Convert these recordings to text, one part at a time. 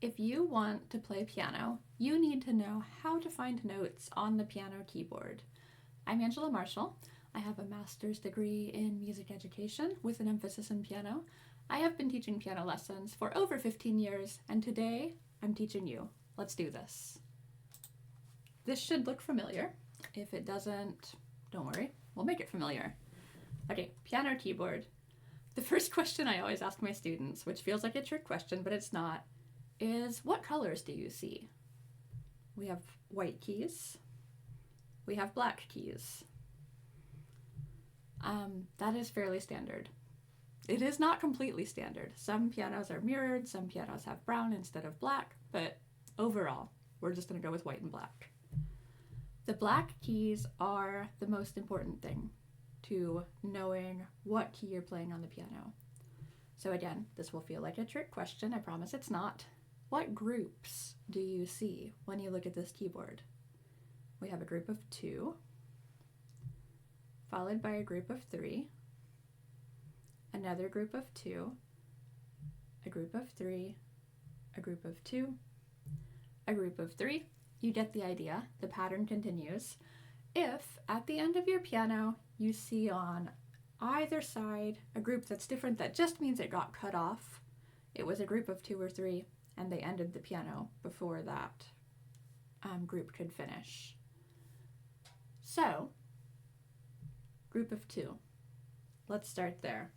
If you want to play piano, you need to know how to find notes on the piano keyboard. I'm Angela Marshall. I have a master's degree in music education with an emphasis in piano. I have been teaching piano lessons for over 15 years, and today I'm teaching you. Let's do this. This should look familiar. If it doesn't, don't worry, we'll make it familiar. Okay, piano keyboard. The first question I always ask my students, which feels like a trick question, but it's not, is what colors do you see? We have white keys. We have black keys. That is fairly standard. It is not completely standard. Some pianos are mirrored, some pianos have brown instead of black, but overall, we're just going to go with white and black. The black keys are the most important thing to knowing what key you're playing on the piano. So again, this will feel like a trick question. I promise it's not. What groups do you see when you look at this keyboard? We have a group of 2, followed by a group of 3, another group of 2, a group of 3, a group of 2, a group of 3. You get the idea. The pattern continues. If at the end of your piano you see on either side a group that's different, that just means it got cut off. It was a group of 2 or 3 and they ended the piano before that group could finish. So, group of 2. Let's start there.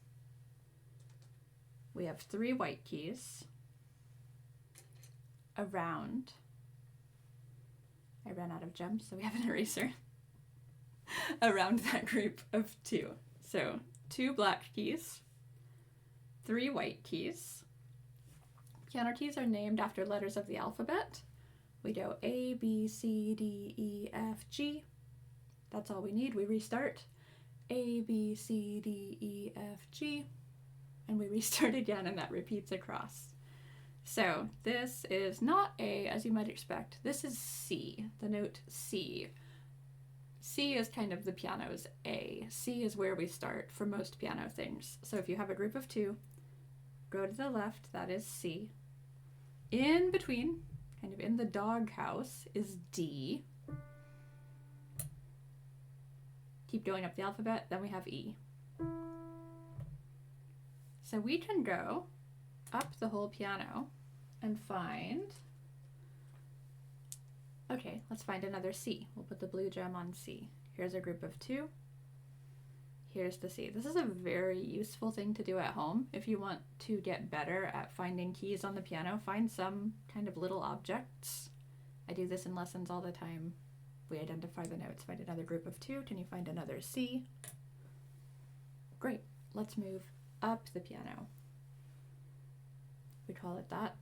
We have 3 white keys around. I ran out of gems, so we have an eraser. Around that group of 2. So 2 black keys, 3 white keys. Piano keys are named after letters of the alphabet. We go A, B, C, D, E, F, G. That's all we need. We restart. A, B, C, D, E, F, G. And we restart again, and that repeats across. So this is not A, as you might expect. This is C, the note C. C is kind of the piano's A. C is where we start for most piano things. So if you have a group of 2, go to the left, that is C. In between, kind of in the doghouse, is D. Keep going up the alphabet, then we have E. So we can go up the whole piano and find, okay, let's find another C. We'll put the blue gem on C. Here's a group of 2. Here's the C. This is a very useful thing to do at home. If you want to get better at finding keys on the piano, find some kind of little objects. I do this in lessons all the time. We identify the notes, find another group of 2. Can you find another C? Great. Let's move up the piano. We call it that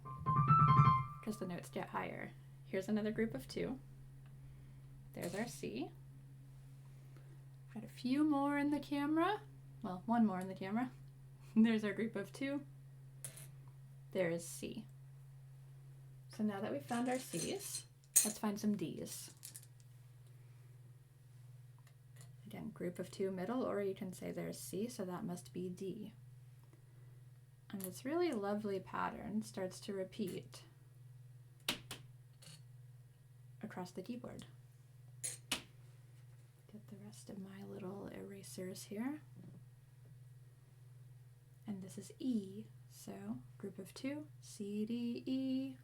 because the notes get higher. Here's another group of 2. There's our C. Got a few more in the camera. Well, one more in the camera. There's our group of 2. There is C. So now that we've found our C's, let's find some D's. Again, group of 2 middle, or you can say there's C, so that must be D. And this really lovely pattern starts to repeat across the keyboard. Get the rest of my little erasers here. And this is E, so group of 2, C, D, E.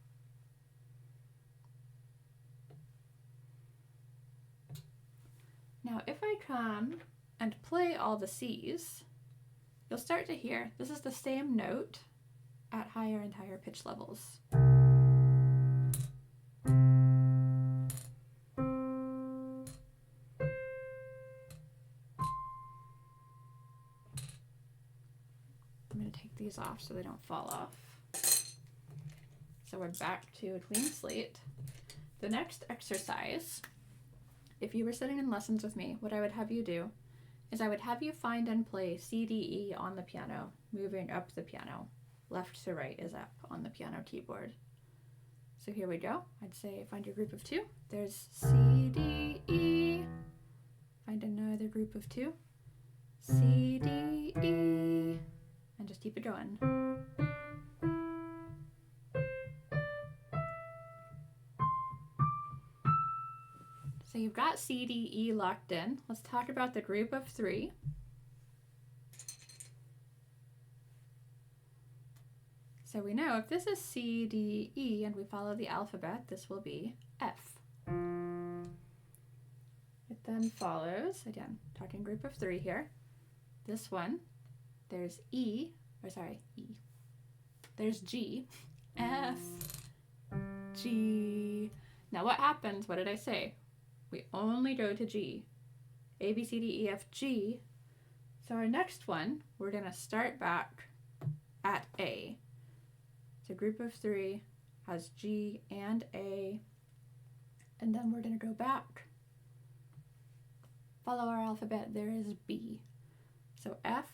Now if I come and play all the C's, you'll start to hear this is the same note at higher and higher pitch levels. I'm going to take these off so they don't fall off. So we're back to a clean slate. The next exercise, if you were sitting in lessons with me, what I would have you do is I would have you find and play C, D, E on the piano, moving up the piano. Left to right is up on the piano keyboard. So here we go. I'd say find your group of 2. There's C, D, E. Find another group of 2. C, D, E. And just keep it going. So you've got C, D, E locked in. Let's talk about the group of 3. So we know if this is C, D, E, and we follow the alphabet, this will be F. It then follows, again, talking group of 3 here. This one, there's E. There's G, F, G. Now what happens? What did I say? We only go to G. A, B, C, D, E, F, G. So our next one, we're going to start back at A. So group of 3 has G and A. And then we're going to go back. Follow our alphabet. There is B. So F,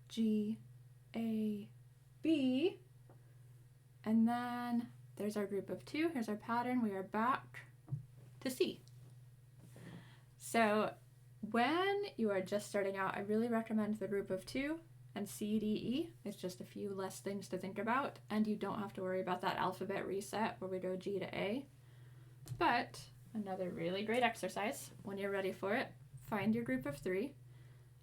G, A, B. And then there's our group of 2. Here's our pattern. We are back to C. So when you are just starting out, I really recommend the group of 2 and C, D, E. It's just a few less things to think about, and you don't have to worry about that alphabet reset where we go G to A. But another really great exercise, when you're ready for it, find your group of 3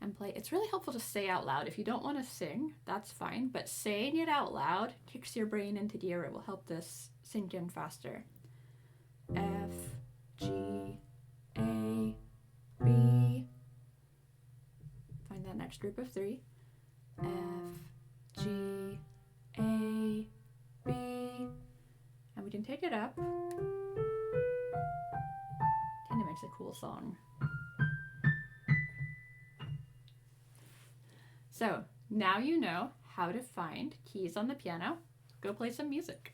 and play. It's really helpful to say out loud. If you don't want to sing, that's fine, but saying it out loud kicks your brain into gear. It will help this sink in faster. F, G, A, B. Find that next group of 3. F, G, A, B. And we can take it up. Kind of makes a cool song. So now you know how to find keys on the piano. Go play some music.